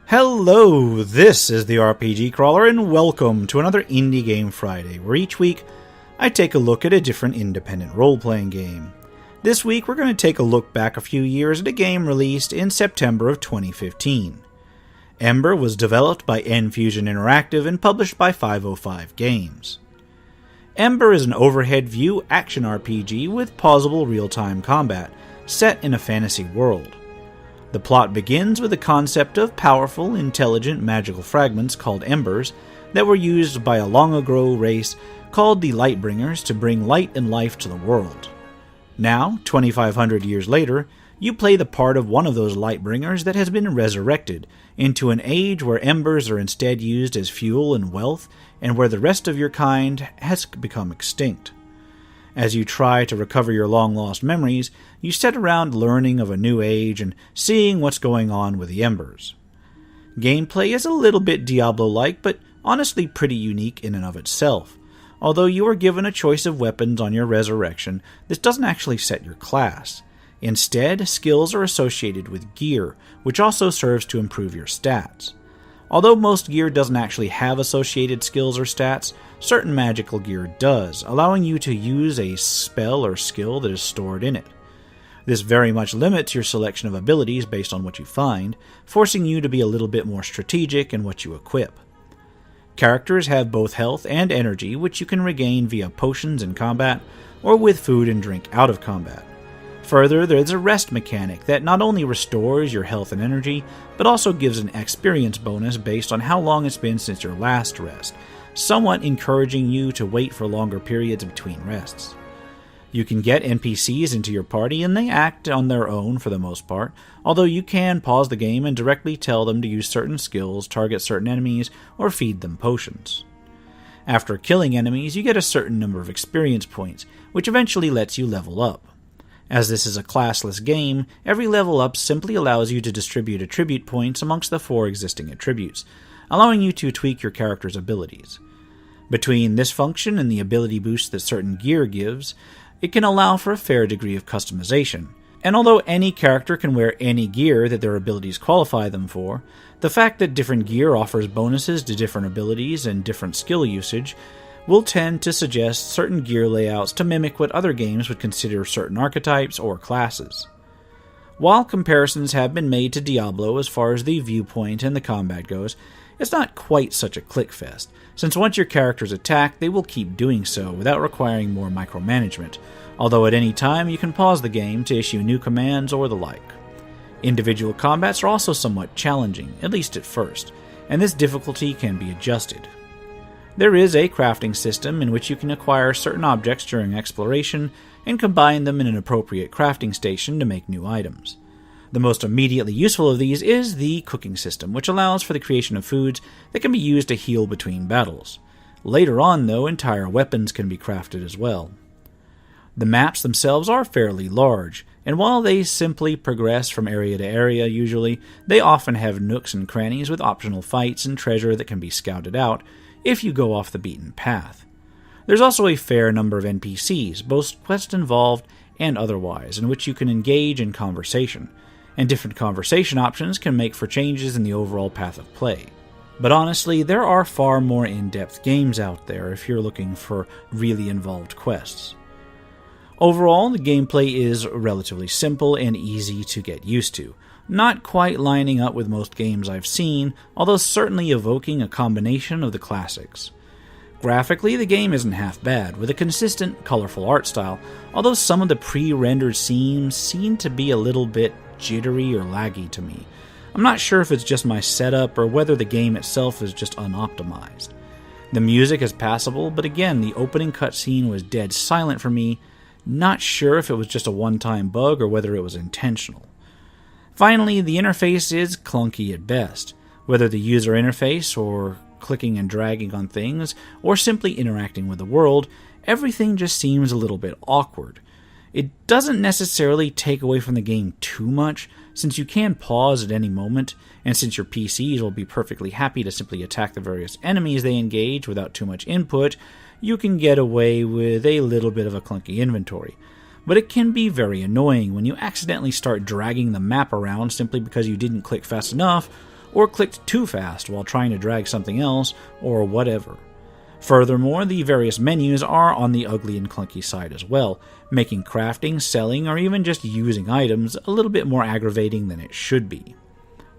Hello, this is the RPG Crawler, and welcome to another Indie Game Friday, where each week I take a look at a different independent role-playing game. This week we're going to take a look back a few years at a game released in September of 2015. Ember was developed by N-Fusion Interactive and published by 505 Games. Ember is an overhead view action RPG with pausable real-time combat, set in a fantasy world. The plot begins with the concept of powerful, intelligent, magical fragments called Embers that were used by a long-ago race called the Lightbringers to bring light and life to the world. Now, 2,500 years later, you play the part of one of those Lightbringers that has been resurrected into an age where Embers are instead used as fuel and wealth, and where the rest of your kind has become extinct. As you try to recover your long-lost memories, you sit around learning of a new age and seeing what's going on with the Embers. Gameplay is a little bit Diablo-like, but honestly pretty unique in and of itself. Although you are given a choice of weapons on your resurrection, this doesn't actually set your class. Instead, skills are associated with gear, which also serves to improve your stats. Although most gear doesn't actually have associated skills or stats, certain magical gear does, allowing you to use a spell or skill that is stored in it. This very much limits your selection of abilities based on what you find, forcing you to be a little bit more strategic in what you equip. Characters have both health and energy, which you can regain via potions in combat, or with food and drink out of combat. Further, there's a rest mechanic that not only restores your health and energy, but also gives an experience bonus based on how long it's been since your last rest, somewhat encouraging you to wait for longer periods between rests. You can get NPCs into your party and they act on their own for the most part, although you can pause the game and directly tell them to use certain skills, target certain enemies, or feed them potions. After killing enemies, you get a certain number of experience points, which eventually lets you level up. As this is a classless game, every level up simply allows you to distribute attribute points amongst the 4 existing attributes, allowing you to tweak your character's abilities. Between this function and the ability boost that certain gear gives, it can allow for a fair degree of customization. And although any character can wear any gear that their abilities qualify them for, the fact that different gear offers bonuses to different abilities and different skill usage will tend to suggest certain gear layouts to mimic what other games would consider certain archetypes or classes. While comparisons have been made to Diablo as far as the viewpoint and the combat goes, it's not quite such a clickfest, since once your characters attack, they will keep doing so without requiring more micromanagement, although at any time you can pause the game to issue new commands or the like. Individual combats are also somewhat challenging, at least at first, and this difficulty can be adjusted. There is a crafting system in which you can acquire certain objects during exploration and combine them in an appropriate crafting station to make new items. The most immediately useful of these is the cooking system, which allows for the creation of foods that can be used to heal between battles. Later on, though, entire weapons can be crafted as well. The maps themselves are fairly large, and while they simply progress from area to area usually, they often have nooks and crannies with optional fights and treasure that can be scouted out if you go off the beaten path. There's also a fair number of NPCs, both quest-involved and otherwise, in which you can engage in conversation, and different conversation options can make for changes in the overall path of play. But honestly, there are far more in-depth games out there if you're looking for really involved quests. Overall, the gameplay is relatively simple and easy to get used to, not quite lining up with most games I've seen, although certainly evoking a combination of the classics. Graphically, the game isn't half bad, with a consistent, colorful art style, although some of the pre-rendered scenes seem to be a little bit jittery or laggy to me. I'm not sure if it's just my setup or whether the game itself is just unoptimized. The music is passable, but again, the opening cutscene was dead silent for me, not sure if it was just a one-time bug or whether it was intentional. Finally, the interface is clunky at best. Whether the user interface, or clicking and dragging on things, or simply interacting with the world, everything just seems a little bit awkward. It doesn't necessarily take away from the game too much, since you can pause at any moment, and since your PCs will be perfectly happy to simply attack the various enemies they engage without too much input, you can get away with a little bit of a clunky inventory. But it can be very annoying when you accidentally start dragging the map around simply because you didn't click fast enough, or clicked too fast while trying to drag something else, or whatever. Furthermore, the various menus are on the ugly and clunky side as well, making crafting, selling, or even just using items a little bit more aggravating than it should be.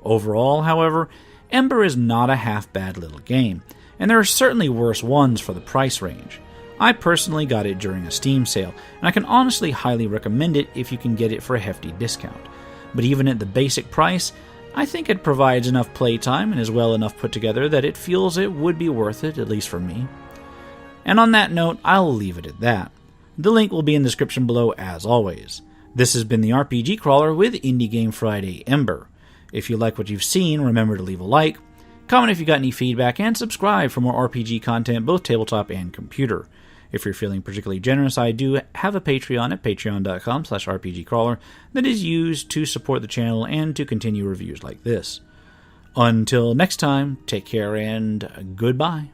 Overall, however, Ember is not a half-bad little game, and there are certainly worse ones for the price range. I personally got it during a Steam sale, and I can honestly highly recommend it if you can get it for a hefty discount. But even at the basic price, I think it provides enough playtime and is well enough put together that it feels it would be worth it, at least for me. And on that note, I'll leave it at that. The link will be in the description below as always. This has been the RPG Crawler with Indie Game Friday Ember. If you like what you've seen, remember to leave a like, comment if you got any feedback, and subscribe for more RPG content, both tabletop and computer. If you're feeling particularly generous, I do have a Patreon at patreon.com/rpgcrawler that is used to support the channel and to continue reviews like this. Until next time, take care and goodbye.